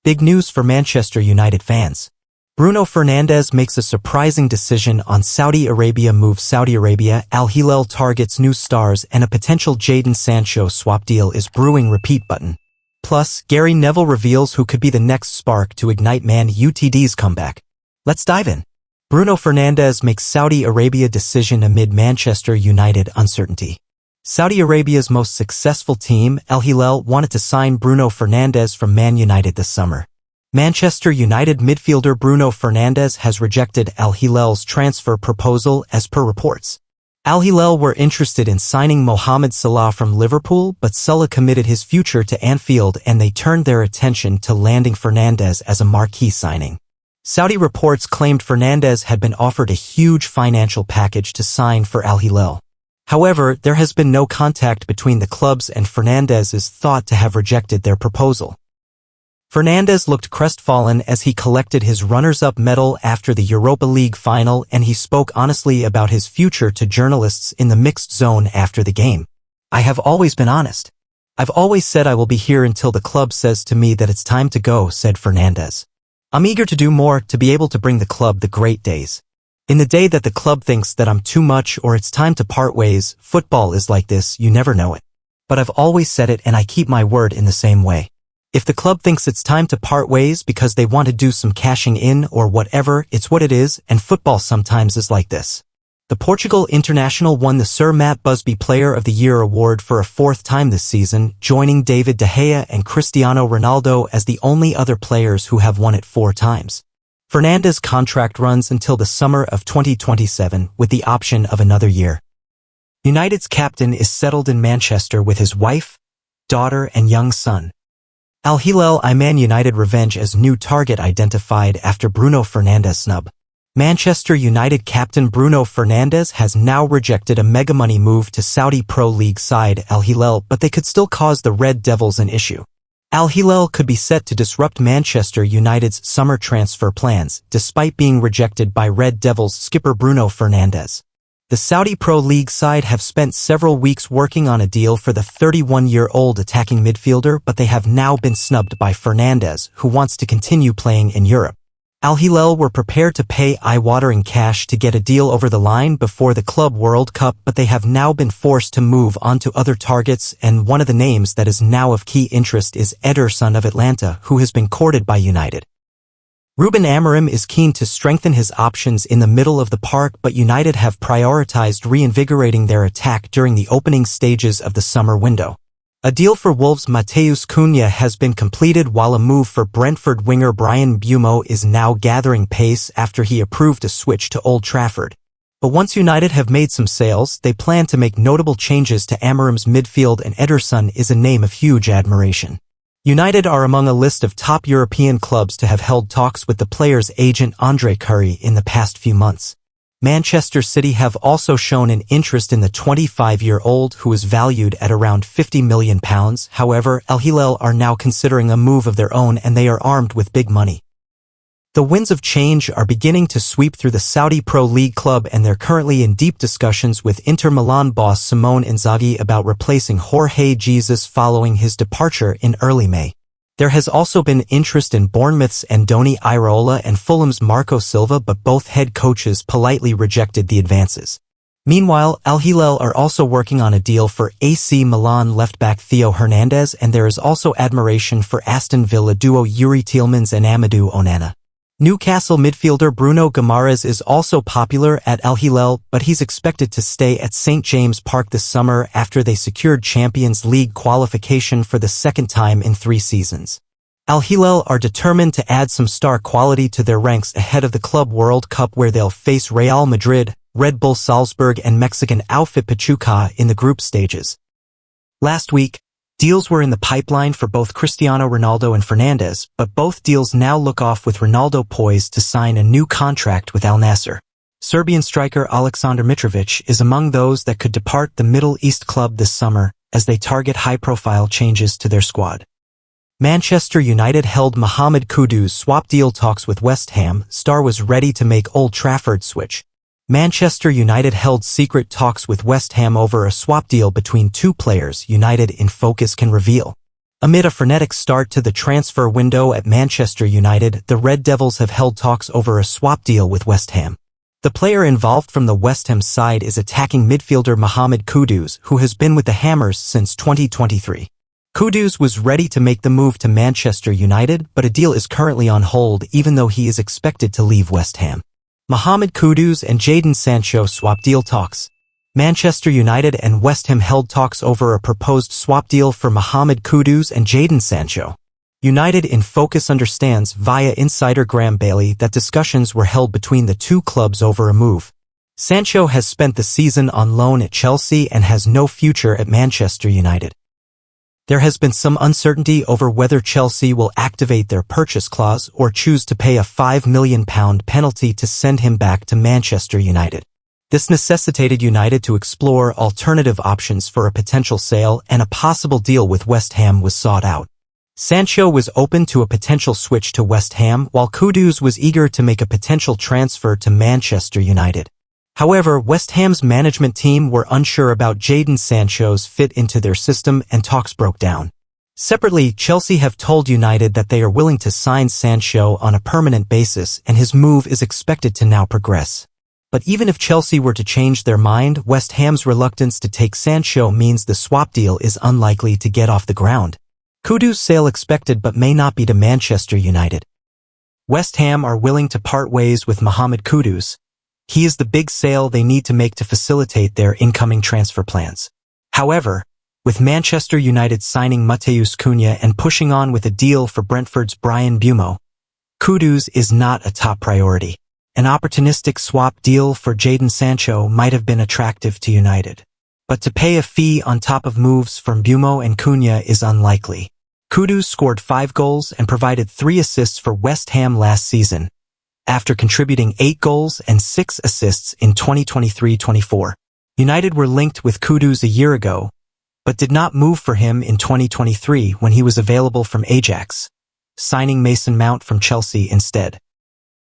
Big news for Manchester United fans. Bruno Fernandes makes a surprising decision on Saudi Arabia move. Saudi Arabia, Al Hilal targets new stars and a potential Jadon Sancho swap deal is brewing. Repeat button. Plus, Gary Neville reveals who could be the next spark to ignite Man Utd's comeback. Let's dive in. Bruno Fernandes makes Saudi Arabia decision amid Manchester United uncertainty. Saudi Arabia's most successful team, Al Hilal, wanted to sign Bruno Fernandes from Man United this summer. Manchester United midfielder Bruno Fernandes has rejected Al Hilal's transfer proposal as per reports. Al Hilal were interested in signing Mohamed Salah from Liverpool, but Salah committed his future to Anfield and they turned their attention to landing Fernandes as a marquee signing. Saudi reports claimed Fernandes had been offered a huge financial package to sign for Al Hilal. However, there has been no contact between the clubs and Fernandes is thought to have rejected their proposal. Fernandes looked crestfallen as he collected his runners-up medal after the Europa League final and he spoke honestly about his future to journalists in the mixed zone after the game. "I have always been honest. I've always said I will be here until the club says to me that it's time to go," said Fernandes. "I'm eager to do more, to be able to bring the club the great days. In the day that the club thinks that I'm too much or it's time to part ways, football is like this, you never know it. But I've always said it and I keep my word in the same way. If the club thinks it's time to part ways because they want to do some cashing in or whatever, it's what it is, and football sometimes is like this." The Portugal international won the Sir Matt Busby Player of the Year award for a fourth time this season, joining David De Gea and Cristiano Ronaldo as the only other players who have won it 4 times. Fernandes' contract runs until the summer of 2027 with the option of another year. United's captain is settled in Manchester with his wife, daughter and young son. Al Hilal Man United revenge as new target identified after Bruno Fernandes snub. Manchester United captain Bruno Fernandes has now rejected a mega money move to Saudi Pro League side Al Hilal, but they could still cause the Red Devils an issue. Al Hilal could be set to disrupt Manchester United's summer transfer plans, despite being rejected by Red Devils skipper Bruno Fernandes. The Saudi Pro League side have spent several weeks working on a deal for the 31-year-old attacking midfielder, but they have now been snubbed by Fernandes, who wants to continue playing in Europe. Al Hilal were prepared to pay eye-watering cash to get a deal over the line before the Club World Cup, but they have now been forced to move on to other targets, and one of the names that is now of key interest is Ederson of Atlanta, who has been courted by United. Ruben Amorim is keen to strengthen his options in the middle of the park, but United have prioritized reinvigorating their attack during the opening stages of the summer window. A deal for Wolves' Matheus Cunha has been completed, while a move for Brentford winger Bryan Mbeumo is now gathering pace after he approved a switch to Old Trafford. But once United have made some sales, they plan to make notable changes to Amorim's midfield, and Ederson is a name of huge admiration. United are among a list of top European clubs to have held talks with the player's agent Andre Curry in the past few months. Manchester City have also shown an interest in the 25-year-old, who is valued at around £50 million. However, Al Hilal are now considering a move of their own and they are armed with big money. The winds of change are beginning to sweep through the Saudi Pro League club, and they're currently in deep discussions with Inter Milan boss Simone Inzaghi about replacing Jorge Jesus following his departure in early May. There has also been interest in Bournemouth's Andoni Iraola and Fulham's Marco Silva, but both head coaches politely rejected the advances. Meanwhile, Al Hilal are also working on a deal for AC Milan left-back Theo Hernandez, and there is also admiration for Aston Villa duo Yuri Tielemans and Amadou Onana. Newcastle midfielder Bruno Guimaraes is also popular at Al Hilal, but he's expected to stay at St. James Park this summer after they secured Champions League qualification for the second time in 3 seasons. Al Hilal are determined to add some star quality to their ranks ahead of the Club World Cup, where they'll face Real Madrid, Red Bull Salzburg and Mexican outfit Pachuca in the group stages. Last week, deals were in the pipeline for both Cristiano Ronaldo and Fernandes, but both deals now look off, with Ronaldo poised to sign a new contract with Al Nassr. Serbian striker Aleksandar Mitrovic is among those that could depart the Middle East club this summer as they target high-profile changes to their squad. Manchester United held Mohammed Kudus swap deal talks with West Ham. Star was ready to make Old Trafford switch. Manchester United held secret talks with West Ham over a swap deal between 2 players United in Focus can reveal. Amid a frenetic start to the transfer window at Manchester United, the Red Devils have held talks over a swap deal with West Ham. The player involved from the West Ham side is attacking midfielder Mohammed Kudus, who has been with the Hammers since 2023. Kudus was ready to make the move to Manchester United, but a deal is currently on hold even though he is expected to leave West Ham. Mohammed Kudus and Jadon Sancho swap deal talks. Manchester United and West Ham held talks over a proposed swap deal for Mohammed Kudus and Jadon Sancho. United in Focus understands via insider Graham Bailey that discussions were held between the two clubs over a move. Sancho has spent the season on loan at Chelsea and has no future at Manchester United. There has been some uncertainty over whether Chelsea will activate their purchase clause or choose to pay a £5 million penalty to send him back to Manchester United. This necessitated United to explore alternative options for a potential sale, and a possible deal with West Ham was sought out. Sancho was open to a potential switch to West Ham, while Kudus was eager to make a potential transfer to Manchester United. However, West Ham's management team were unsure about Jadon Sancho's fit into their system and talks broke down. Separately, Chelsea have told United that they are willing to sign Sancho on a permanent basis, and his move is expected to now progress. But even if Chelsea were to change their mind, West Ham's reluctance to take Sancho means the swap deal is unlikely to get off the ground. Kudus' sale expected but may not be to Manchester United. West Ham are willing to part ways with Mohammed Kudus. He is the big sale they need to make to facilitate their incoming transfer plans. However, with Manchester United signing Matheus Cunha and pushing on with a deal for Brentford's Bryan Mbeumo, Kudus is not a top priority. An opportunistic swap deal for Jadon Sancho might have been attractive to United. But to pay a fee on top of moves from Mbeumo and Cunha is unlikely. Kudus scored 5 goals and provided 3 assists for West Ham last season, after contributing 8 goals and 6 assists in 2023-24. United were linked with Kudus a year ago, but did not move for him in 2023 when he was available from Ajax, signing Mason Mount from Chelsea instead.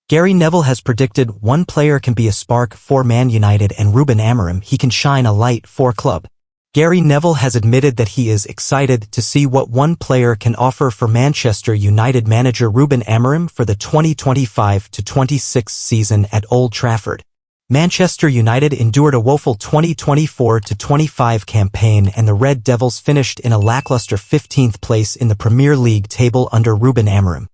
Gary Neville has predicted one player can be a spark for Man United and Ruben Amorim he can shine a light for club. Gary Neville has admitted that he is excited to see what one player can offer for Manchester United manager Ruben Amorim for the 2025-26 season at Old Trafford. Manchester United endured a woeful 2024-25 campaign, and the Red Devils finished in a lackluster 15th place in the Premier League table under Ruben Amorim.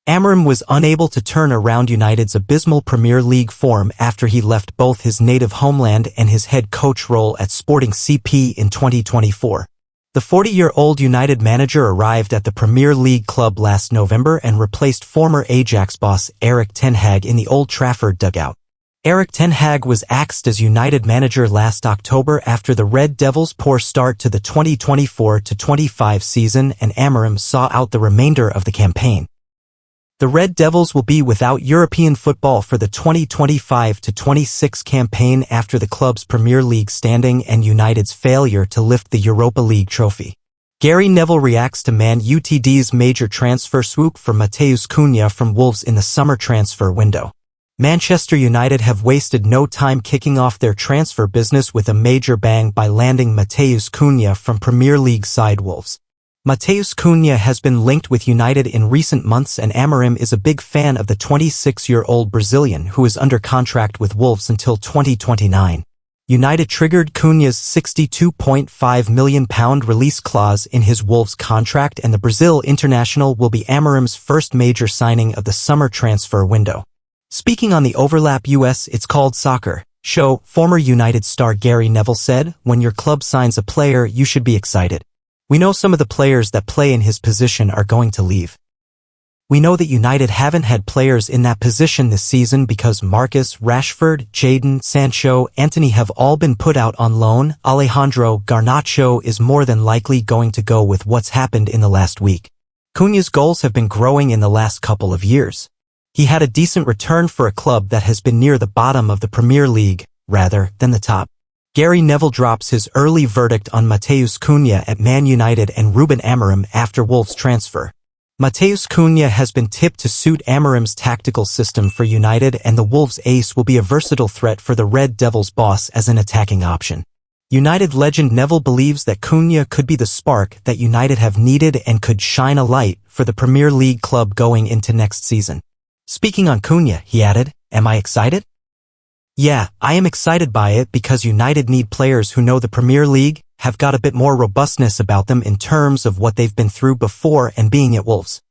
Amorim was unable to turn around United's abysmal Premier League form after he left both his native homeland and his head coach role at Sporting CP in 2024. The 40-year-old United manager arrived at the Premier League club last November and replaced former Ajax boss Erik Ten Hag in the Old Trafford dugout. Erik Ten Hag was axed as United manager last October after the Red Devils' poor start to the 2024-25 season, and Amorim saw out the remainder of the campaign. The Red Devils will be without European football for the 2025-26 campaign after the club's Premier League standing and United's failure to lift the Europa League trophy. Gary Neville reacts to Man Utd's major transfer swoop for Matheus Cunha from Wolves in the summer transfer window. Manchester United have wasted no time kicking off their transfer business with a major bang by landing Matheus Cunha from Premier League side Wolves. Matheus Cunha has been linked with United in recent months, and Amorim is a big fan of the 26-year-old Brazilian who is under contract with Wolves until 2029. United triggered Cunha's £62.5 million release clause in his Wolves contract, and the Brazil international will be Amorim's first major signing of the summer transfer window. Speaking on the Overlap US It's Called Soccer show, former United star Gary Neville said, "When your club signs a player, you should be excited. We know some of the players that play in his position are going to leave. We know that United haven't had players in that position this season because Marcus Rashford, Jadon Sancho, Antony have all been put out on loan. Alejandro Garnacho is more than likely going to go with what's happened in the last week. Cunha's goals have been growing in the last couple of years. He had a decent return for a club that has been near the bottom of the Premier League, rather than the top." Gary Neville drops his early verdict on Matheus Cunha at Man United and Ruben Amorim after Wolves' transfer. Matheus Cunha has been tipped to suit Amorim's tactical system for United, and the Wolves ace will be a versatile threat for the Red Devils' boss as an attacking option. United legend Neville believes that Cunha could be the spark that United have needed and could shine a light for the Premier League club going into next season. Speaking on Cunha, he added, "Am I excited? Yeah, I am excited by it because United need players who know the Premier League, have got a bit more robustness about them in terms of what they've been through before and being at Wolves.